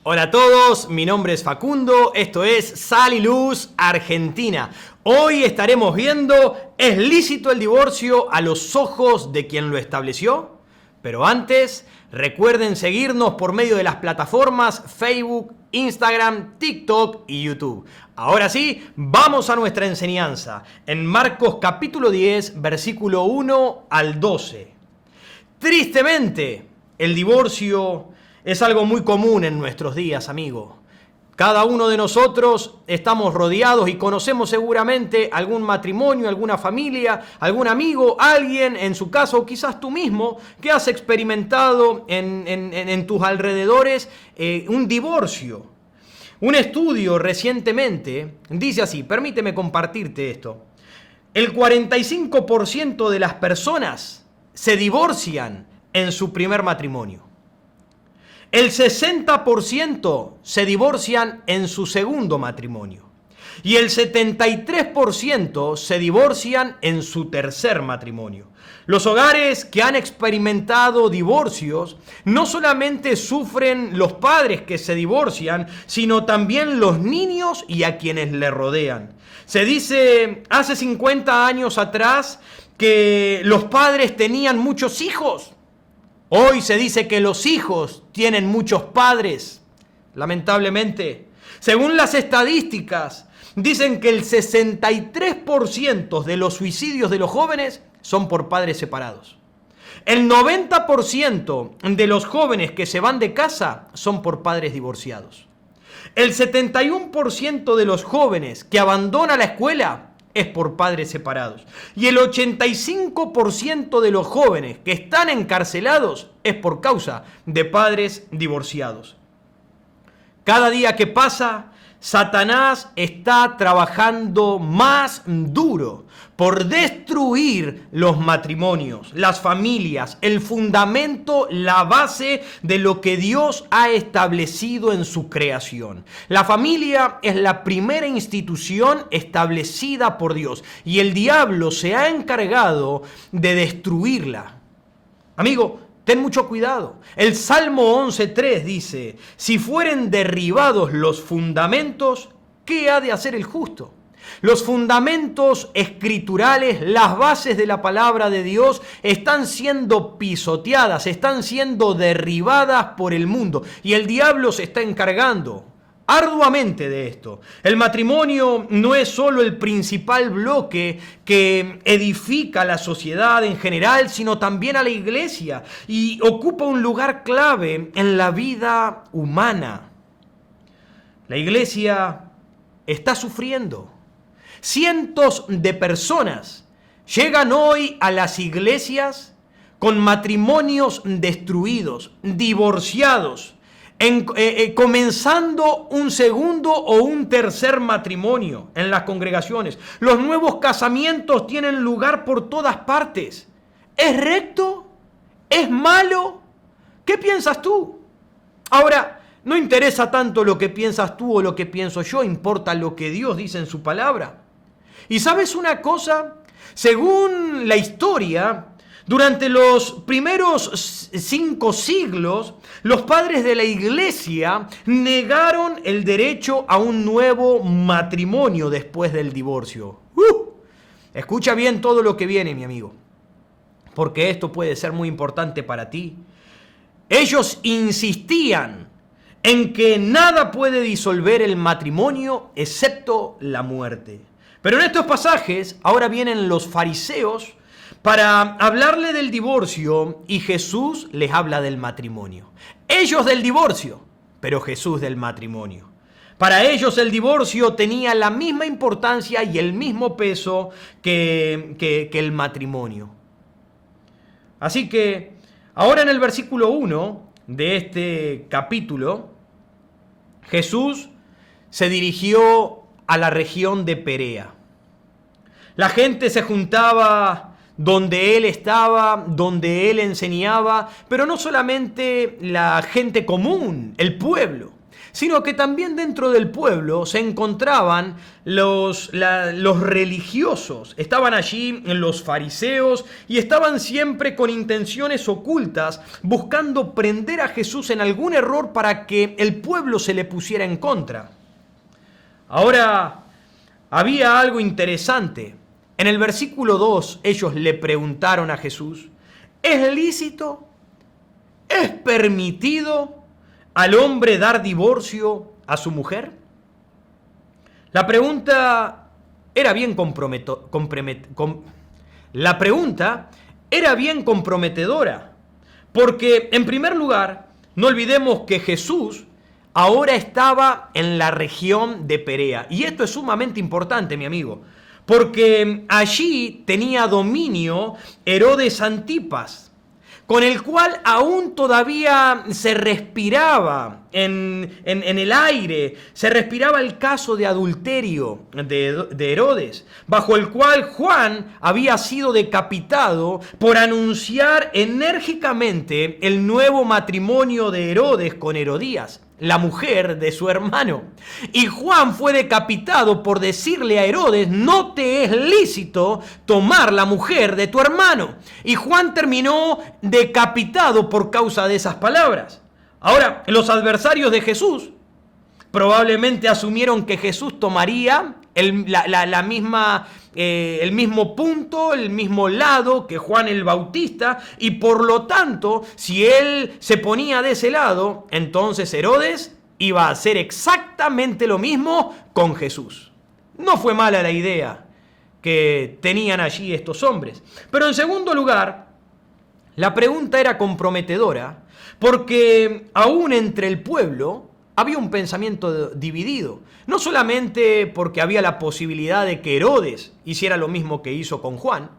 Hola a todos, mi nombre es Facundo, esto es Sal y Luz Argentina. Hoy estaremos viendo, ¿es lícito el divorcio a los ojos de quien lo estableció? Pero antes, recuerden seguirnos por medio de las plataformas Facebook, Instagram, TikTok y YouTube. Ahora sí, vamos a nuestra enseñanza. En Marcos capítulo 10, versículo 1 al 12. Tristemente, el divorcio es algo muy común en nuestros días, amigo. Cada uno de nosotros estamos rodeados y conocemos seguramente algún matrimonio, alguna familia, algún amigo, alguien, en su caso, quizás tú mismo, que has experimentado en tus alrededores un divorcio. Un estudio recientemente dice así, permíteme compartirte esto. El 45% de las personas se divorcian en su primer matrimonio. El 60% se divorcian en su segundo matrimonio. Y el 73% se divorcian en su tercer matrimonio. Los hogares que han experimentado divorcios no solamente sufren los padres que se divorcian, sino también los niños y a quienes le rodean. Se dice hace 50 años atrás que los padres tenían muchos hijos. Hoy se dice que los hijos tienen muchos padres, lamentablemente. Según las estadísticas, dicen que el 63% de los suicidios de los jóvenes son por padres separados. El 90% de los jóvenes que se van de casa son por padres divorciados. El 71% de los jóvenes que abandonan la escuela es por padres separados. Y el 85% de los jóvenes que están encarcelados es por causa de padres divorciados. Cada día que pasa, Satanás está trabajando más duro por destruir los matrimonios, las familias, el fundamento, la base de lo que Dios ha establecido en su creación. La familia es la primera institución establecida por Dios y el diablo se ha encargado de destruirla. Amigo, ten mucho cuidado. El Salmo 11.3 dice, si fueren derribados los fundamentos, ¿qué ha de hacer el justo? Los fundamentos escriturales, las bases de la palabra de Dios están siendo pisoteadas, están siendo derribadas por el mundo y el diablo se está encargando arduamente de esto. El matrimonio no es solo el principal bloque que edifica la sociedad en general, sino también a la iglesia y ocupa un lugar clave en la vida humana. La iglesia está sufriendo. Cientos de personas llegan hoy a las iglesias con matrimonios destruidos, divorciados, comenzando un segundo o un tercer matrimonio en las congregaciones. Los nuevos casamientos tienen lugar por todas partes. ¿Es recto? ¿Es malo? ¿Qué piensas tú? Ahora, no interesa tanto lo que piensas tú o lo que pienso yo, importa lo que Dios dice en su palabra. ¿Y sabes una cosa? Según la historia, durante los primeros 5 siglos, los padres de la iglesia negaron el derecho a un nuevo matrimonio después del divorcio. Escucha bien todo lo que viene, mi amigo, porque esto puede ser muy importante para ti. Ellos insistían en que nada puede disolver el matrimonio excepto la muerte. Pero en estos pasajes, ahora vienen los fariseos para hablarle del divorcio y Jesús les habla del matrimonio. Ellos del divorcio, pero Jesús del matrimonio. Para ellos el divorcio tenía la misma importancia y el mismo peso que el matrimonio. Así que ahora en el versículo 1 de este capítulo, Jesús se dirigió a la región de Perea. La gente se juntaba donde él estaba, donde él enseñaba, pero no solamente la gente común, el pueblo, sino que también dentro del pueblo se encontraban los religiosos. Estaban allí los fariseos y estaban siempre con intenciones ocultas, buscando prender a Jesús en algún error para que el pueblo se le pusiera en contra. Ahora, había algo interesante. En el versículo 2, ellos le preguntaron a Jesús, ¿es lícito? ¿Es permitido al hombre dar divorcio a su mujer? La pregunta era bien comprometedora, porque en primer lugar, no olvidemos que Jesús ahora estaba en la región de Perea, y esto es sumamente importante, mi amigo, porque allí tenía dominio Herodes Antipas, con el cual aún todavía se respiraba en el aire, se respiraba el caso de adulterio de Herodes, bajo el cual Juan había sido decapitado por anunciar enérgicamente el nuevo matrimonio de Herodes con Herodías, la mujer de su hermano. Y Juan fue decapitado por decirle a Herodes, no te es lícito tomar la mujer de tu hermano. Y Juan terminó decapitado por causa de esas palabras. Ahora, los adversarios de Jesús probablemente asumieron que Jesús tomaría el mismo punto, el mismo lado que Juan el Bautista, y por lo tanto, si él se ponía de ese lado, entonces Herodes iba a hacer exactamente lo mismo con Jesús. No fue mala la idea que tenían allí estos hombres. Pero en segundo lugar, la pregunta era comprometedora, porque aún entre el pueblo había un pensamiento dividido, no solamente porque había la posibilidad de que Herodes hiciera lo mismo que hizo con Juan,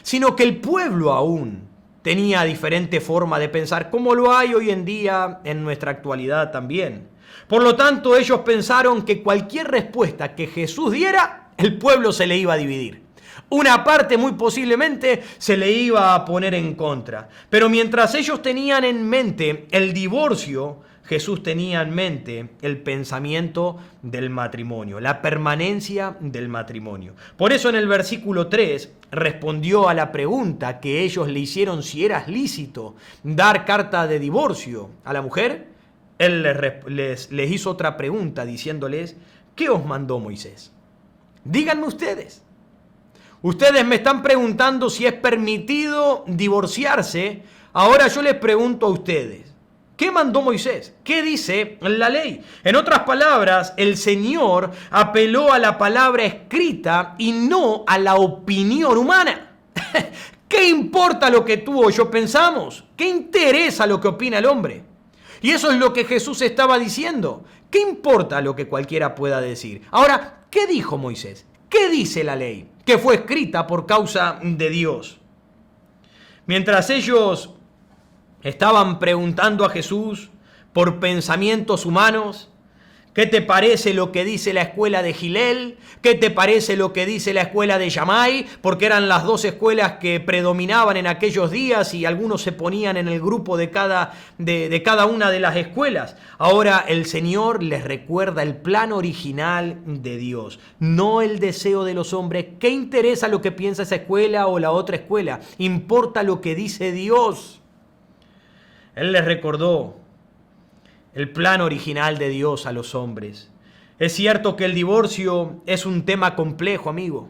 sino que el pueblo aún tenía diferente forma de pensar, como lo hay hoy en día en nuestra actualidad también. Por lo tanto, ellos pensaron que cualquier respuesta que Jesús diera, el pueblo se le iba a dividir. Una parte muy posiblemente se le iba a poner en contra. Pero mientras ellos tenían en mente el divorcio, Jesús tenía en mente el pensamiento del matrimonio, la permanencia del matrimonio. Por eso en el versículo 3 respondió a la pregunta que ellos le hicieron si era lícito dar carta de divorcio a la mujer. Él les hizo otra pregunta diciéndoles, ¿qué os mandó Moisés? Díganme ustedes. Ustedes me están preguntando si es permitido divorciarse. Ahora yo les pregunto a ustedes. ¿Qué mandó Moisés? ¿Qué dice la ley? En otras palabras, el Señor apeló a la palabra escrita y no a la opinión humana. ¿Qué importa lo que tú o yo pensamos? ¿Qué interesa lo que opina el hombre? Y eso es lo que Jesús estaba diciendo. ¿Qué importa lo que cualquiera pueda decir? Ahora, ¿qué dijo Moisés? ¿Qué dice la ley? Que fue escrita por causa de Dios. Mientras ellos estaban preguntando a Jesús por pensamientos humanos, ¿qué te parece lo que dice la escuela de Gilel? ¿Qué te parece lo que dice la escuela de Shammai? Porque eran las dos escuelas que predominaban en aquellos días y algunos se ponían en el grupo de cada una de las escuelas. Ahora el Señor les recuerda el plan original de Dios, no el deseo de los hombres. ¿Qué interesa lo que piensa esa escuela o la otra escuela? Importa lo que dice Dios. Él les recordó el plan original de Dios a los hombres. Es cierto que el divorcio es un tema complejo, amigo,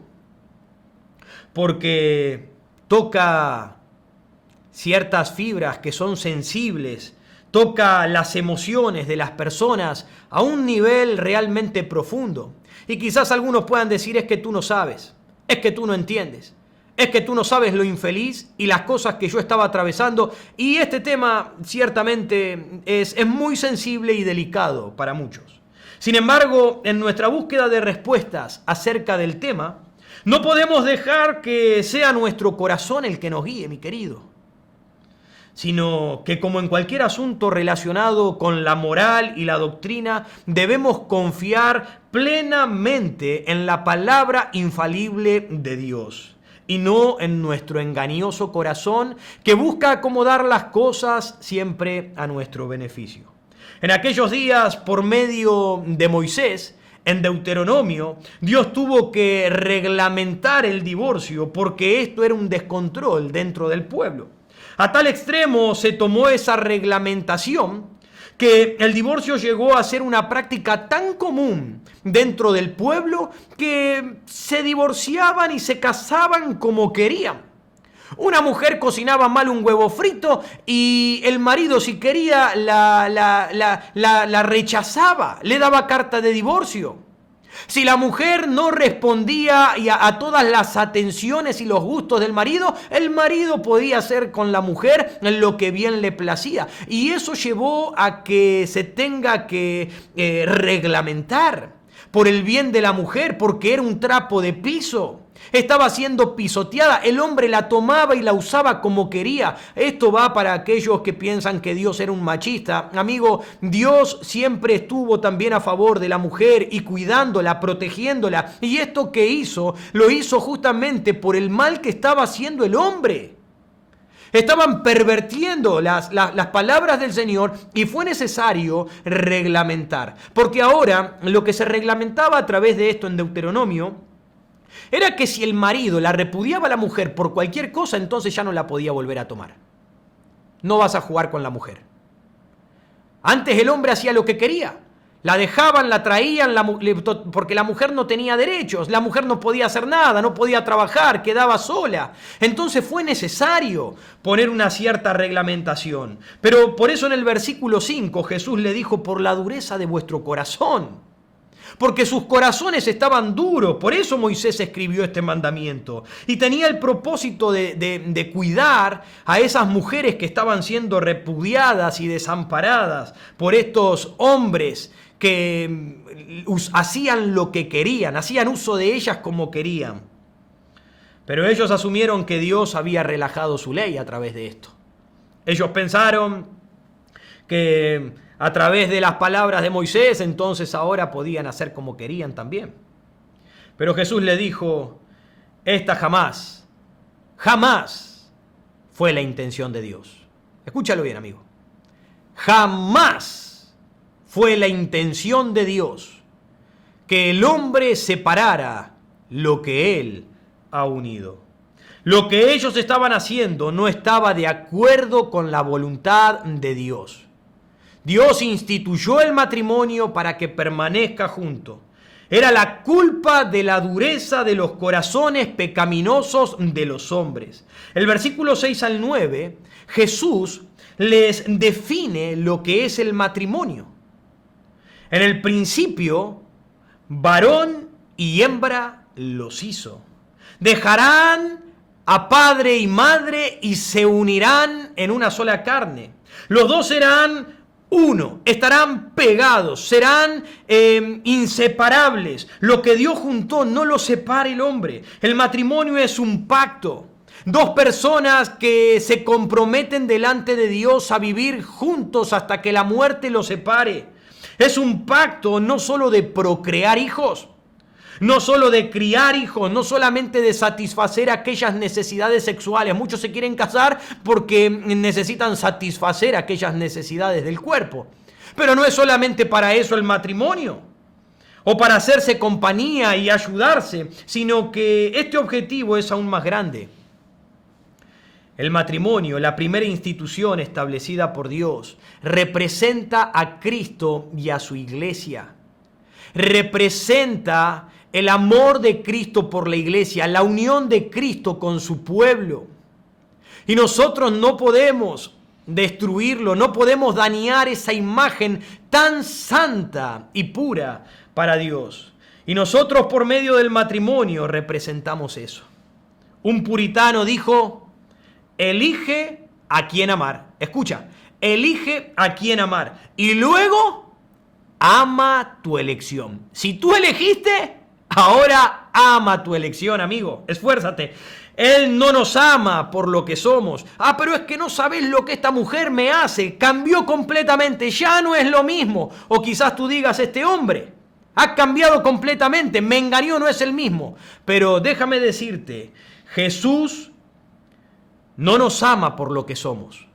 porque toca ciertas fibras que son sensibles, toca las emociones de las personas a un nivel realmente profundo. Y quizás algunos puedan decir, es que tú no sabes, es que tú no entiendes. Es que tú no sabes lo infeliz y las cosas que yo estaba atravesando. Y este tema ciertamente es muy sensible y delicado para muchos. Sin embargo, en nuestra búsqueda de respuestas acerca del tema, no podemos dejar que sea nuestro corazón el que nos guíe, mi querido. Sino que como en cualquier asunto relacionado con la moral y la doctrina, debemos confiar plenamente en la palabra infalible de Dios. Y no en nuestro engañoso corazón que busca acomodar las cosas siempre a nuestro beneficio. En aquellos días, por medio de Moisés, en Deuteronomio, Dios tuvo que reglamentar el divorcio porque esto era un descontrol dentro del pueblo. A tal extremo se tomó esa reglamentación que el divorcio llegó a ser una práctica tan común dentro del pueblo que se divorciaban y se casaban como querían. Una mujer cocinaba mal un huevo frito y el marido, si quería, la rechazaba, le daba carta de divorcio. Si la mujer no respondía a todas las atenciones y los gustos del marido, el marido podía hacer con la mujer lo que bien le placía. Y eso llevó a que se tenga que reglamentar por el bien de la mujer, porque era un trapo de piso. Estaba siendo pisoteada, el hombre la tomaba y la usaba como quería. Esto va para aquellos que piensan que Dios era un machista. Amigo, Dios siempre estuvo también a favor de la mujer y cuidándola, protegiéndola. Y esto que hizo, lo hizo justamente por el mal que estaba haciendo el hombre. Estaban pervirtiendo las palabras del Señor y fue necesario reglamentar. Porque ahora lo que se reglamentaba a través de esto en Deuteronomio era que si el marido la repudiaba a la mujer por cualquier cosa, entonces ya no la podía volver a tomar. No vas a jugar con la mujer. Antes el hombre hacía lo que quería. La dejaban, la traían, porque la mujer no tenía derechos. La mujer no podía hacer nada, no podía trabajar, quedaba sola. Entonces fue necesario poner una cierta reglamentación. Pero por eso en el versículo 5 Jesús le dijo: por la dureza de vuestro corazón. Porque sus corazones estaban duros. Por eso Moisés escribió este mandamiento. Y tenía el propósito de cuidar a esas mujeres que estaban siendo repudiadas y desamparadas por estos hombres que hacían lo que querían, hacían uso de ellas como querían. Pero ellos asumieron que Dios había relajado su ley a través de esto. Ellos pensaron que a través de las palabras de Moisés, entonces ahora podían hacer como querían también. Pero Jesús le dijo: esta jamás fue la intención de Dios. Escúchalo bien, amigo. Jamás fue la intención de Dios que el hombre separara lo que Él ha unido. Lo que ellos estaban haciendo no estaba de acuerdo con la voluntad de Dios. Dios instituyó el matrimonio para que permanezca junto. Era la culpa de la dureza de los corazones pecaminosos de los hombres. El versículo 6 al 9, Jesús les define lo que es el matrimonio. En el principio, varón y hembra los hizo. Dejarán a padre y madre y se unirán en una sola carne. Los dos serán uno, estarán pegados, serán inseparables. Lo que Dios juntó no lo separa el hombre. El matrimonio es un pacto. Dos personas que se comprometen delante de Dios a vivir juntos hasta que la muerte los separe. Es un pacto no solo de procrear hijos, no solo de criar hijos, no solamente de satisfacer aquellas necesidades sexuales. Muchos se quieren casar porque necesitan satisfacer aquellas necesidades del cuerpo. Pero no es solamente para eso el matrimonio, o para hacerse compañía y ayudarse, sino que este objetivo es aún más grande. El matrimonio, la primera institución establecida por Dios, representa a Cristo y a su iglesia. Representa el amor de Cristo por la iglesia, la unión de Cristo con su pueblo. Y nosotros no podemos destruirlo, no podemos dañar esa imagen tan santa y pura para Dios. Y nosotros por medio del matrimonio representamos eso. Un puritano dijo: elige a quién amar. Escucha, elige a quién amar y luego ama tu elección. Si tú elegiste, ahora ama tu elección, amigo. Esfuérzate. Él no nos ama por lo que somos. Pero es que no sabes lo que esta mujer me hace. Cambió completamente. Ya no es lo mismo. O quizás tú digas: este hombre ha cambiado completamente. Me engañó, no es el mismo. Pero déjame decirte, Jesús no nos ama por lo que somos.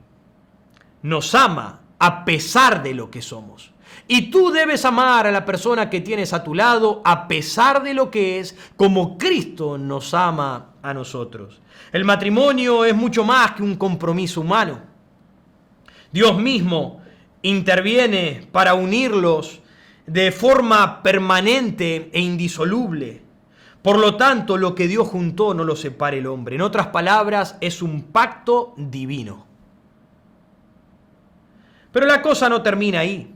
Nos ama a pesar de lo que somos. Y tú debes amar a la persona que tienes a tu lado a pesar de lo que es, como Cristo nos ama a nosotros. El matrimonio es mucho más que un compromiso humano. Dios mismo interviene para unirlos de forma permanente e indisoluble. Por lo tanto, lo que Dios juntó no lo separe el hombre. En otras palabras, es un pacto divino. Pero la cosa no termina ahí.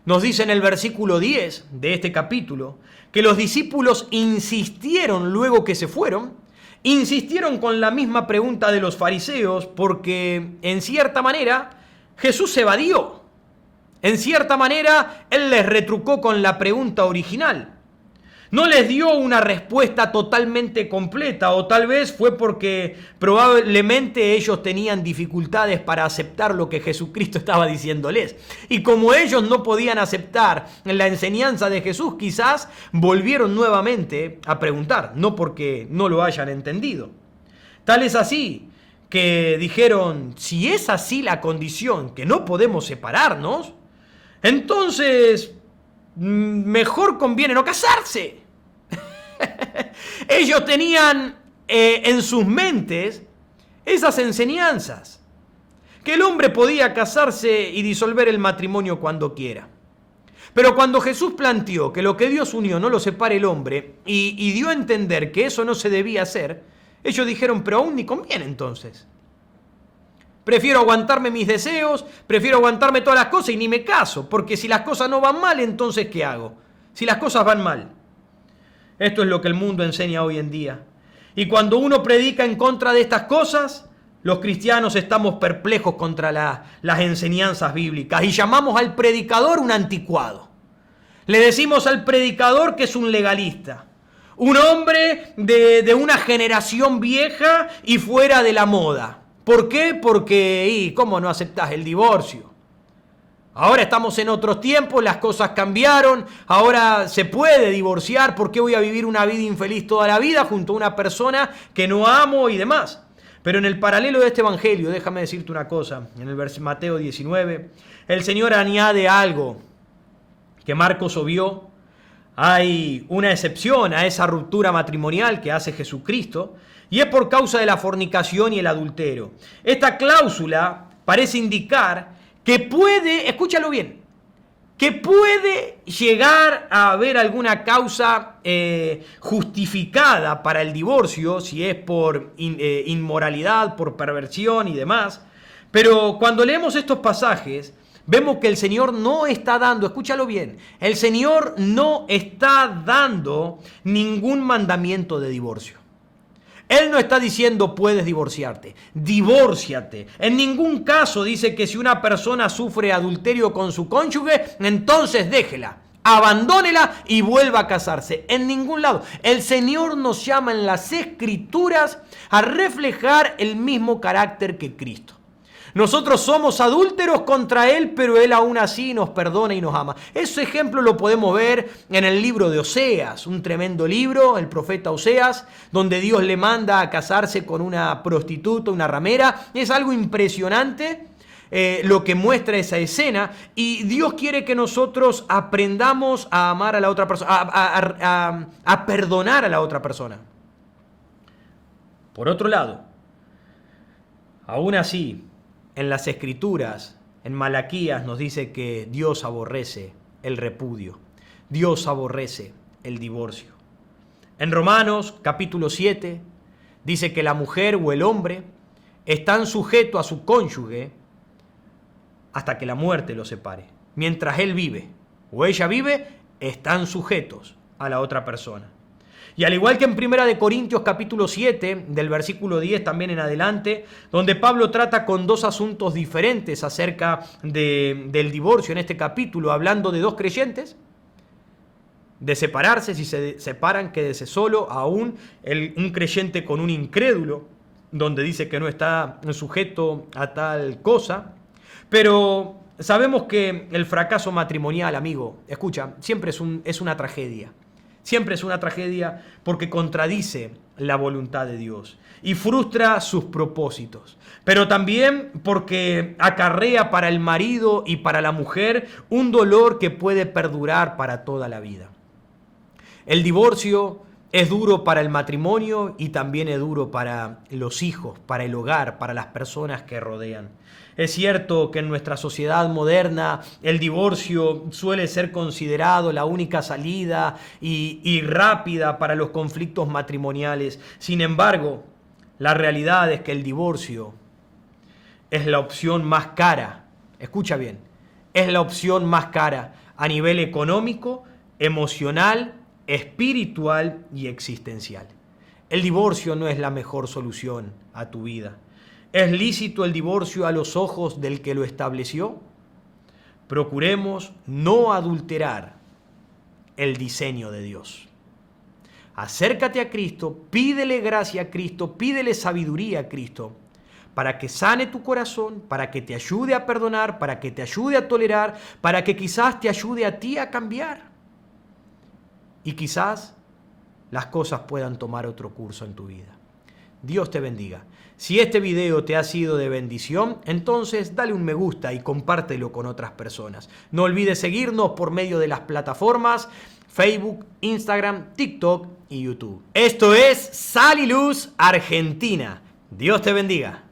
Nos dice en el versículo 10 de este capítulo que los discípulos insistieron luego que se fueron, insistieron con la misma pregunta de los fariseos porque en cierta manera Jesús se evadió. En cierta manera Él les retrucó con la pregunta original. No les dio una respuesta totalmente completa, o tal vez fue porque probablemente ellos tenían dificultades para aceptar lo que Jesucristo estaba diciéndoles. Y como ellos no podían aceptar la enseñanza de Jesús, quizás volvieron nuevamente a preguntar, no porque no lo hayan entendido. Tal es así que dijeron, si es así la condición, que no podemos separarnos, entonces mejor conviene no casarse. Ellos tenían en sus mentes esas enseñanzas, que el hombre podía casarse y disolver el matrimonio cuando quiera. Pero cuando Jesús planteó que lo que Dios unió no lo separe el hombre y dio a entender que eso no se debía hacer, ellos dijeron, pero aún ni conviene entonces. Prefiero aguantarme mis deseos, prefiero aguantarme todas las cosas y ni me caso, porque si las cosas no van mal, entonces ¿qué hago? Si las cosas van mal. Esto es lo que el mundo enseña hoy en día. Y cuando uno predica en contra de estas cosas, los cristianos estamos perplejos contra las enseñanzas bíblicas y llamamos al predicador un anticuado. Le decimos al predicador que es un legalista, un hombre de una generación vieja y fuera de la moda. ¿Por qué? Porque, ¿cómo no aceptás el divorcio? Ahora estamos en otros tiempos, las cosas cambiaron, ahora se puede divorciar, ¿por qué voy a vivir una vida infeliz toda la vida junto a una persona que no amo y demás? Pero en el paralelo de este evangelio, déjame decirte una cosa, en el Mateo 19, el Señor añade algo que Marcos obvió. Hay una excepción a esa ruptura matrimonial que hace Jesucristo, y es por causa de la fornicación y el adulterio. Esta cláusula parece indicar que puede, escúchalo bien, que puede llegar a haber alguna causa justificada para el divorcio, si es por inmoralidad, por perversión y demás. Pero cuando leemos estos pasajes, vemos que el Señor no está dando, escúchalo bien, el Señor no está dando ningún mandamiento de divorcio. Él no está diciendo puedes divorciarte, divórciate. En ningún caso dice que si una persona sufre adulterio con su cónyuge, entonces déjela, abandónela y vuelva a casarse. En ningún lado. El Señor nos llama en las Escrituras a reflejar el mismo carácter que Cristo. Nosotros somos adúlteros contra Él, pero Él aún así nos perdona y nos ama. Ese ejemplo lo podemos ver en el libro de Oseas, un tremendo libro, el profeta Oseas, donde Dios le manda a casarse con una prostituta, una ramera. Es algo impresionante lo que muestra esa escena, y Dios quiere que nosotros aprendamos a amar a la otra persona, a perdonar a la otra persona. Por otro lado, aún así, en las Escrituras, en Malaquías nos dice que Dios aborrece el repudio. Dios aborrece el divorcio. En Romanos capítulo 7 dice que la mujer o el hombre están sujetos a su cónyuge hasta que la muerte los separe. Mientras él vive o ella vive, están sujetos a la otra persona. Y al igual que en 1 Corintios capítulo 7, del versículo 10 también en adelante, donde Pablo trata con dos asuntos diferentes acerca del divorcio en este capítulo, hablando de dos creyentes, de separarse, si se separan, quédese solo, aún un creyente con un incrédulo, donde dice que no está sujeto a tal cosa. Pero sabemos que el fracaso matrimonial, amigo, escucha, siempre es una tragedia. Siempre es una tragedia porque contradice la voluntad de Dios y frustra sus propósitos. Pero también porque acarrea para el marido y para la mujer un dolor que puede perdurar para toda la vida. El divorcio es duro para el matrimonio y también es duro para los hijos, para el hogar, para las personas que rodean. Es cierto que en nuestra sociedad moderna el divorcio suele ser considerado la única salida y rápida para los conflictos matrimoniales. Sin embargo, la realidad es que el divorcio es la opción más cara. Escucha bien, es la opción más cara a nivel económico, emocional, espiritual y existencial. El divorcio no es la mejor solución a tu vida. ¿Es lícito el divorcio a los ojos del que lo estableció? Procuremos no adulterar el diseño de Dios. Acércate a Cristo, pídele gracia a Cristo, pídele sabiduría a Cristo, para que sane tu corazón, para que te ayude a perdonar, para que te ayude a tolerar, para que quizás te ayude a ti a cambiar. Y quizás las cosas puedan tomar otro curso en tu vida. Dios te bendiga. Si este video te ha sido de bendición, entonces dale un me gusta y compártelo con otras personas. No olvides seguirnos por medio de las plataformas Facebook, Instagram, TikTok y YouTube. Esto es Sal y Luz Argentina. Dios te bendiga.